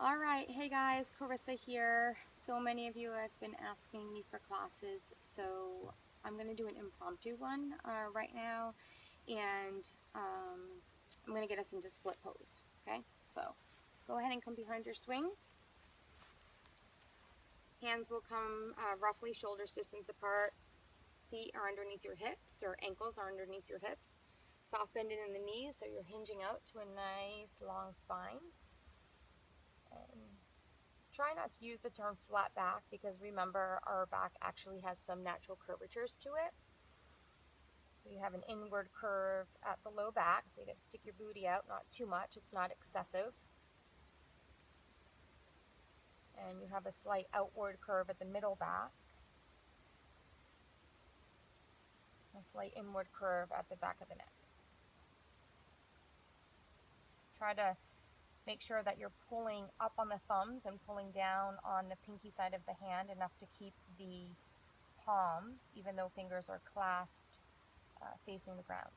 All right, hey guys, Carissa here. So many of you have been asking me for classes, so I'm going to do an impromptu one right now, and I'm going to get us into split pose, okay? So go ahead and come behind your swing. Hands will come roughly shoulders distance apart. Feet are underneath your hips, or ankles are underneath your hips. Soft bending in the knees, so you're hinging out to a nice long spine. And try not to use the term flat back because remember our back actually has some natural curvatures to it. So you have an inward curve at the low back, so you got to stick your booty out, not too much, it's not excessive. And you have a slight outward curve at the middle back. A slight inward curve at the back of the neck. Try to make sure that you're pulling up on the thumbs and pulling down on the pinky side of the hand enough to keep the palms, even though fingers are clasped, facing the ground.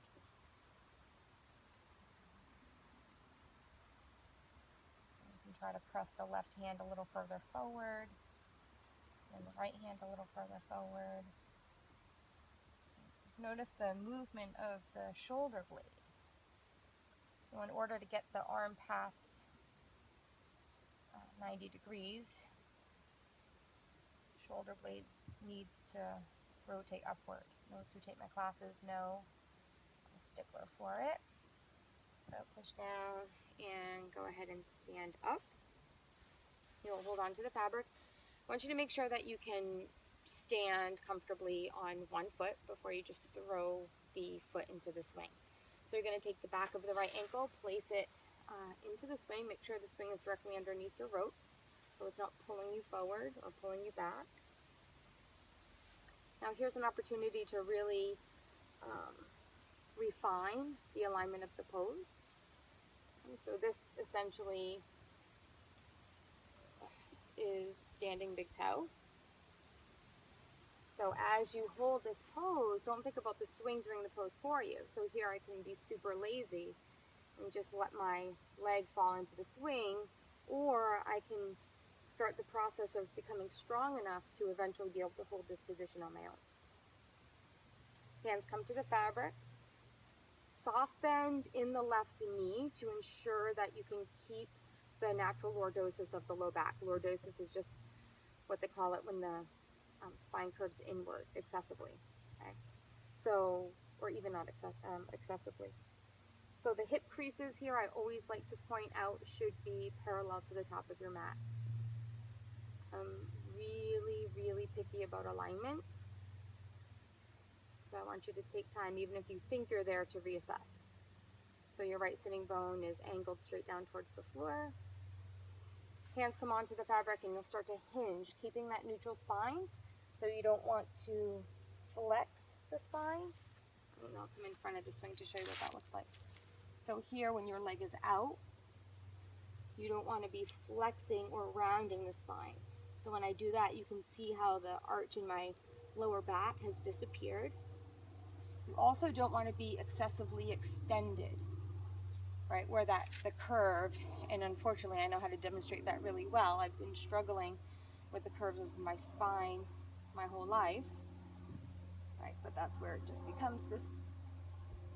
You can try to press the left hand a little further forward and the right hand a little further forward. Just notice the movement of the shoulder blade. So in order to get the arm past 90 degrees, shoulder blade needs to rotate upward. Those who take my classes know I'm a stickler for it. So push down and go ahead and stand up. You'll hold on to the fabric. I want you to make sure that you can stand comfortably on one foot before you just throw the foot into the swing. So you're going to take the back of the right ankle, place it into the swing. Make sure the swing is directly underneath your ropes so it's not pulling you forward or pulling you back. Now here's an opportunity to really refine the alignment of the pose. And so this essentially is standing big toe. So as you hold this pose, don't think about the swing doing the pose for you. So here I can be super lazy and just let my leg fall into the swing, or I can start the process of becoming strong enough to eventually be able to hold this position on my own. Hands come to the fabric. Soft bend in the left knee to ensure that you can keep the natural lordosis of the low back. Lordosis is just what they call it when the spine curves inward excessively. Okay, so or even not excessively. So the hip creases here, I always like to point out, should be parallel to the top of your mat. I'm really picky about alignment. So I want you to take time, even if you think you're there, to reassess. So your right sitting bone is angled straight down towards the floor. Hands come onto the fabric and you'll start to hinge, keeping that neutral spine. So you don't want to flex the spine. And I'll come in front of the swing to show you what that looks like. So here, when your leg is out, you don't want to be flexing or rounding the spine. So when I do that, you can see how the arch in my lower back has disappeared. You also don't want to be excessively extended, right, where the curve, and unfortunately I know how to demonstrate that really well. I've been struggling with the curves of my spine my whole life, right, but that's where it just becomes this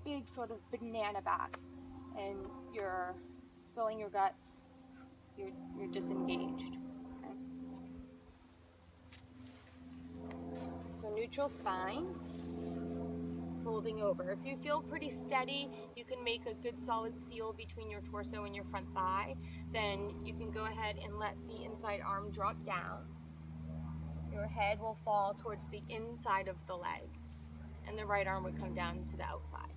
big sort of banana back, and you're spilling your guts, you're disengaged. Okay? So neutral spine, folding over. If you feel pretty steady, you can make a good solid seal between your torso and your front thigh, then you can go ahead and let the inside arm drop down. Your head will fall towards the inside of the leg, and the right arm would come down to the outside.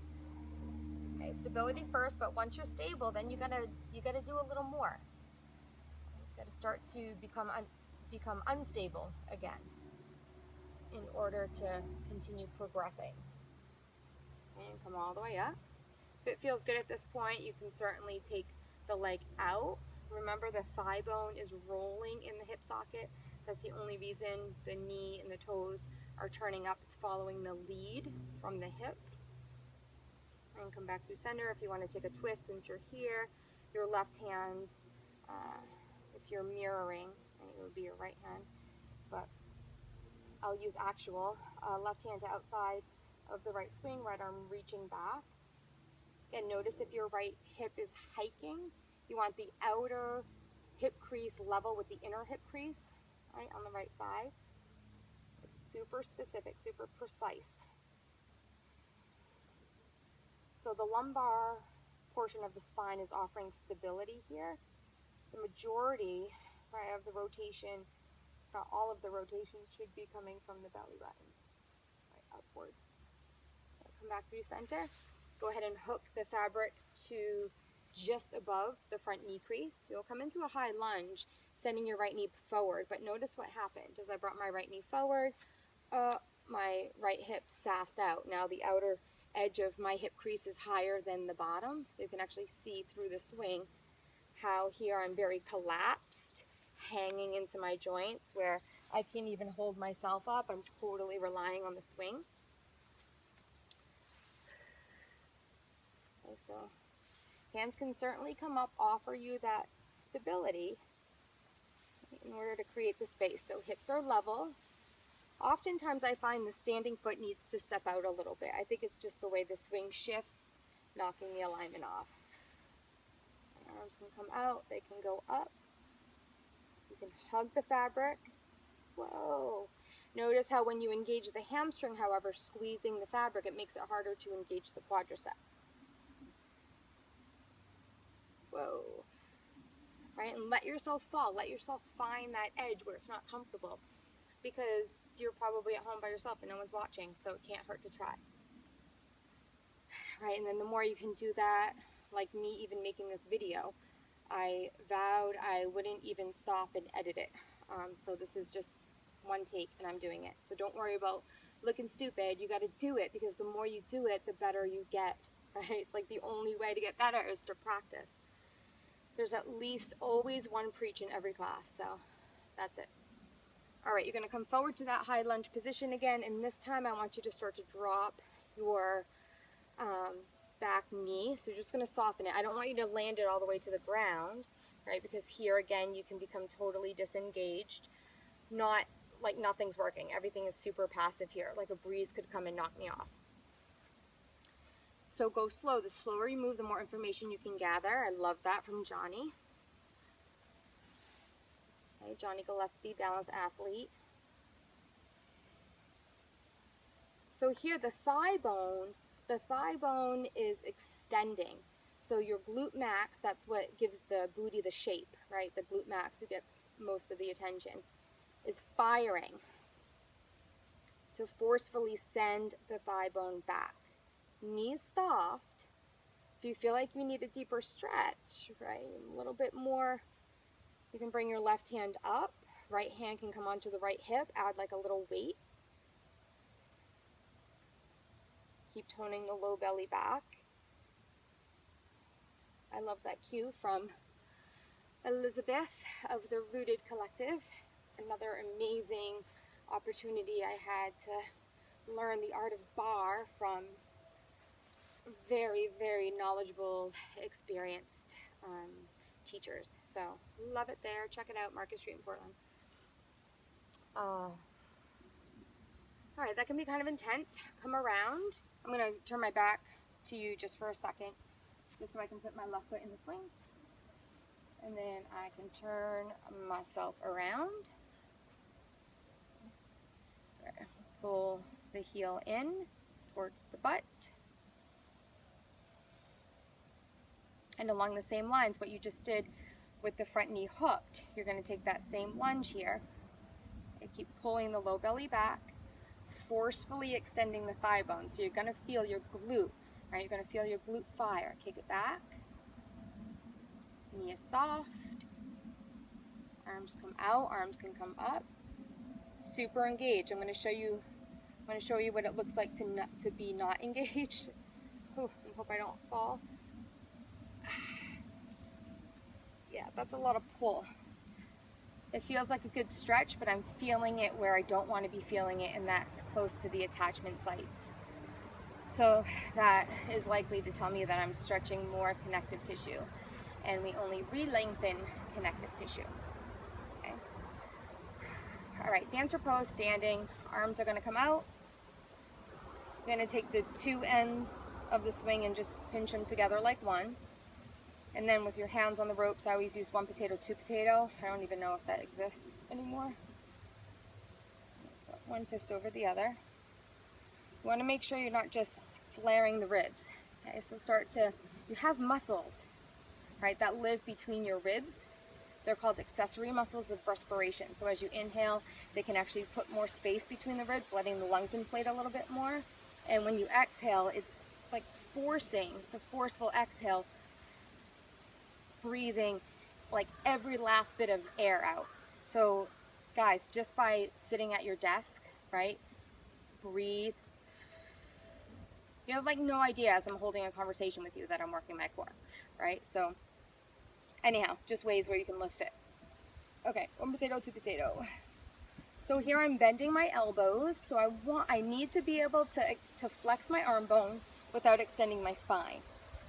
Okay, stability first, but once you're stable, then you gotta do a little more. You gotta start to become unstable again in order to continue progressing. And come all the way up. If it feels good at this point, you can certainly take the leg out. Remember, the thigh bone is rolling in the hip socket. That's the only reason the knee and the toes are turning up. It's following the lead from the hip. And come back through center. If you want to take a twist, since you're here, your left hand If you're mirroring, it would be your right hand, but I'll use actual. Left hand to outside of the right swing, right arm reaching back. And notice if your right hip is hiking, you want the outer hip crease level with the inner hip crease, right, on the right side. It's super specific, super precise. So the lumbar portion of the spine is offering stability here. The majority, right, of the rotation, not all of the rotation, should be coming from the belly button, right, upward. Okay, come back through center. Go ahead and hook the fabric to just above the front knee crease. You'll come into a high lunge, sending your right knee forward, but notice what happened. As I brought my right knee forward, my right hip sassed out. Now the outer edge of my hip crease is higher than the bottom, so you can actually see through the swing how here I'm very collapsed, hanging into my joints, where I can't even hold myself up. I'm totally relying on the swing. Okay, so hands can certainly come up, offer you that stability in order to create the space. So hips are level. Oftentimes I find the standing foot needs to step out a little bit. I think it's just the way the swing shifts, knocking the alignment off. And arms can come out, they can go up. You can hug the fabric. Whoa. Notice how when you engage the hamstring, however, squeezing the fabric, it makes it harder to engage the quadricep. Whoa. Right, and let yourself fall. Let yourself find that edge where it's not comfortable, because you're probably at home by yourself and no one's watching, so it can't hurt to try. Right, and then the more you can do that, like me even making this video, I vowed I wouldn't even stop and edit it. So this is just one take and I'm doing it. So don't worry about looking stupid. You got to do it, because the more you do it, the better you get. Right? It's like the only way to get better is to practice. There's at least always one preach in every class, so that's it. All right, you're going to come forward to that high lunge position again, and this time I want you to start to drop your back knee. So you're just going to soften it. I don't want you to land it all the way to the ground, right? Because here again, you can become totally disengaged. Not like nothing's working. Everything is super passive here. Like a breeze could come and knock me off. So go slow. The slower you move, the more information you can gather. I love that from Johnny. Okay, Johnny Gillespie, balance athlete. So here the thigh bone is extending. So your glute max, that's what gives the booty the shape, right? The glute max, who gets most of the attention, is firing to forcefully send the thigh bone back. Knees soft. If you feel like you need a deeper stretch, right, a little bit more, you can bring your left hand up. Right hand can come onto the right hip, add like a little weight. Keep toning the low belly back. I love that cue from Elizabeth of the Rooted Collective. Another amazing opportunity I had to learn the art of bar from very, very knowledgeable, experienced teachers. So love it there. Check it out, Market Street in Portland. All right, that can be kind of intense. Come around. I'm going to turn my back to you just for a second, just so I can put my left foot in the swing. And then I can turn myself around. Pull the heel in towards the butt. And along the same lines, what you just did with the front knee hooked, you're going to take that same lunge here and keep pulling the low belly back, forcefully extending the thigh bone. So you're going to feel your glute, right? You're going to feel your glute fire. Kick it back. Knee is soft. Arms come out. Arms can come up. Super engaged. I'm going to show you what it looks like to be not engaged. I hope I don't fall. Yeah, that's a lot of pull. It feels like a good stretch, but I'm feeling it where I don't want to be feeling it, and that's close to the attachment sites. So that is likely to tell me that I'm stretching more connective tissue. and we only re-lengthen connective tissue. Okay. All right, dancer pose, standing. Arms are going to come out. I'm going to take the two ends of the swing and just pinch them together like one. And then with your hands on the ropes, I always use one potato, two potato. I don't even know if that exists anymore. Put one fist over the other. You want to make sure you're not just flaring the ribs. Okay, so you have muscles, right, that live between your ribs. They're called accessory muscles of respiration. So as you inhale, they can actually put more space between the ribs, letting the lungs inflate a little bit more. And when you exhale, it's like forcing, it's a forceful exhale, breathing like every last bit of air out. So guys, just by sitting at your desk, right, breathe. You have like no idea as I'm holding a conversation with you that I'm working my core, right? So anyhow, just ways where you can lift it. Okay, one potato, two potato. So here I'm bending my elbows, so I need to be able to flex my arm bone without extending my spine.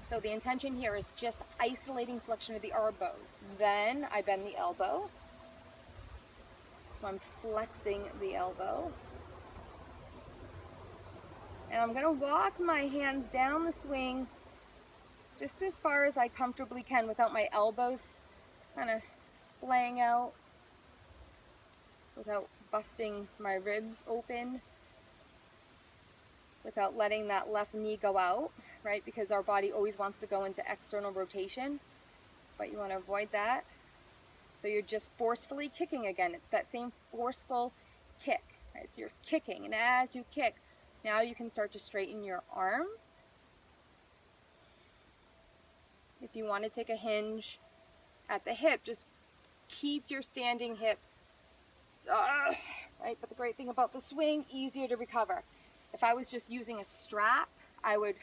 So the intention here is just isolating flexion of the arm bone. Then I bend the elbow. So I'm flexing the elbow. And I'm going to walk my hands down the swing just as far as I comfortably can without my elbows kind of splaying out, without busting my ribs open, without letting that left knee go out, right? Because our body always wants to go into external rotation, but you want to avoid that. So you're just forcefully kicking again. It's that same forceful kick, right? So you're kicking, and as you kick, now you can start to straighten your arms. If you want to take a hinge at the hip, just keep your standing hip, right? But the great thing about the swing, easier to recover. If I was just using a strap, I would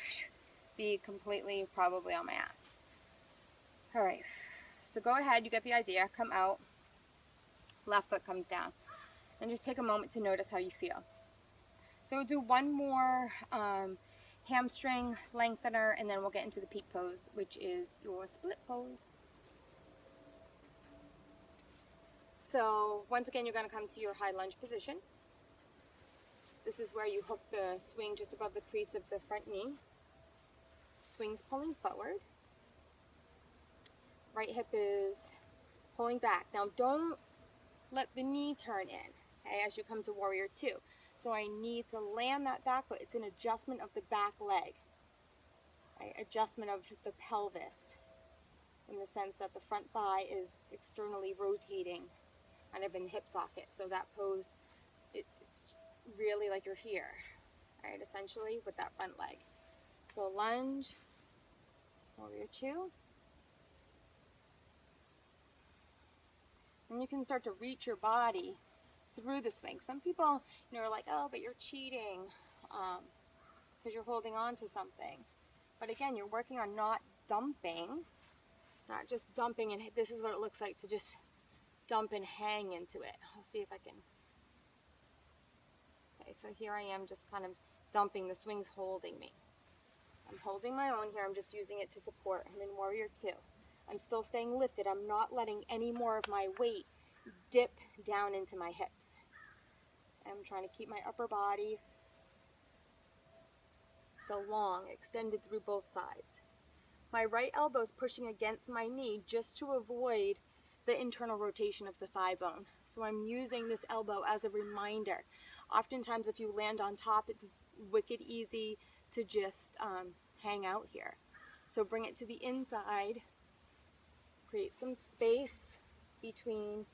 be completely probably on my ass. All right, so go ahead, you get the idea, come out, left foot comes down, and just take a moment to notice how you feel. So we'll do one more hamstring lengthener, and then we'll get into the peak pose, which is your split pose. So once again, you're going to come to your high lunge position. This is where you hook the swing just above the crease of the front knee. Swing's pulling forward. Right hip is pulling back. Now don't let the knee turn in, okay, as you come to warrior two. So I need to land that back foot. It's an adjustment of the back leg, right? Adjustment of the pelvis, in the sense that the front thigh is externally rotating kind of in the hip socket. So that pose, it's really like you're here, right, essentially, with that front leg. So lunge, warrior two. And you can start to reach your body through the swing. Some people, are like, oh, but you're cheating because you're holding on to something. But again, you're working on not dumping, not just dumping, and this is what it looks like to just dump and hang into it. I'll see if I can. Okay, so here I am just kind of dumping. The swing's holding me. I'm holding my own here. I'm just using it to support. I'm in warrior two. I'm still staying lifted. I'm not letting any more of my weight dip down into my hips. I'm trying to keep my upper body so long, extended through both sides. My right elbow is pushing against my knee just to avoid the internal rotation of the thigh bone. So I'm using this elbow as a reminder. Oftentimes if you land on top, it's wicked easy to just hang out here. So bring it to the inside. Create some space between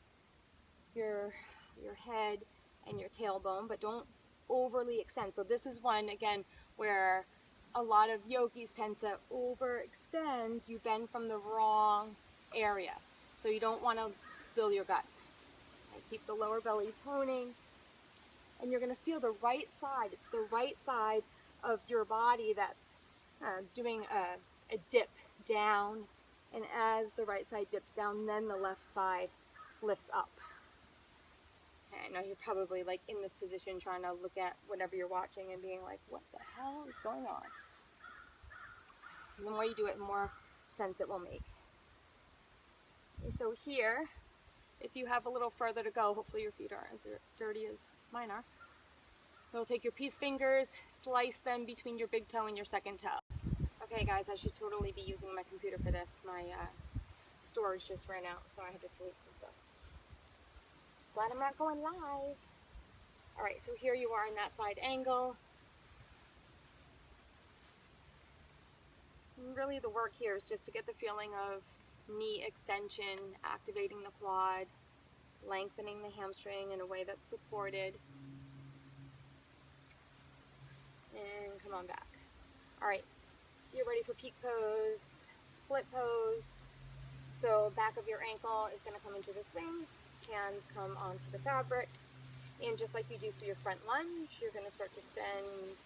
your head and your tailbone, but don't overly extend. So this is one, again, where a lot of yogis tend to overextend. You bend from the wrong area. So you don't want to spill your guts. Okay, keep the lower belly toning. And you're going to feel the right side. It's the right side of your body that's doing a dip down. And as the right side dips down, then the left side lifts up. Okay, I know you're probably like in this position trying to look at whatever you're watching and being like, what the hell is going on? And the more you do it, the more sense it will make. So here, if you have a little further to go, hopefully your feet aren't as dirty as mine are. You'll take your peace fingers, slice them between your big toe and your second toe. Okay guys, I should totally be using my computer for this. My storage just ran out, so I had to delete some stuff. Glad I'm not going live. Alright, so here you are in that side angle. And really the work here is just to get the feeling of knee extension, activating the quad, lengthening the hamstring in a way that's supported. And come on back. Alright, you're ready for peak pose, split pose. So back of your ankle is going to come into the swing, hands come onto the fabric, and just like you do for your front lunge, you're going to start to send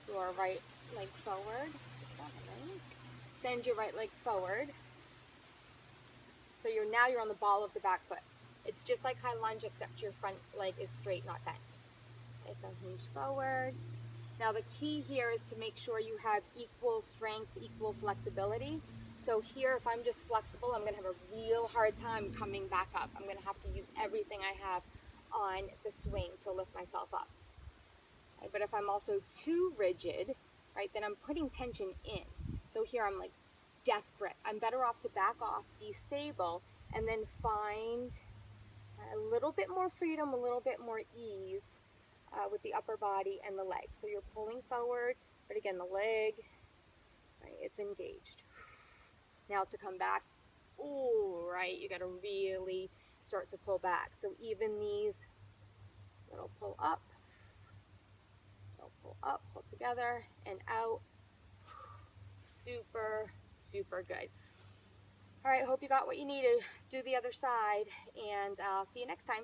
your right leg forward. Is that right? Send your right leg forward. So now you're on the ball of the back foot. It's just like high lunge, except your front leg is straight, not bent. Okay, so hinge forward. Now the key here is to make sure you have equal strength, equal flexibility. So here, if I'm just flexible, I'm going to have a real hard time coming back up. I'm going to have to use everything I have on the swing to lift myself up. Okay, but if I'm also too rigid, right, then I'm putting tension in. So here I'm like death grip. I'm better off to back off, be stable, and then find a little bit more freedom, a little bit more ease with the upper body and the leg. So you're pulling forward, but again, the leg, right, it's engaged. Now to come back, oh, right, you got to really start to pull back. So even these little pull up, pull together and out. Super, super good. All right, hope you got what you needed. Do the other side, and I'll see you next time.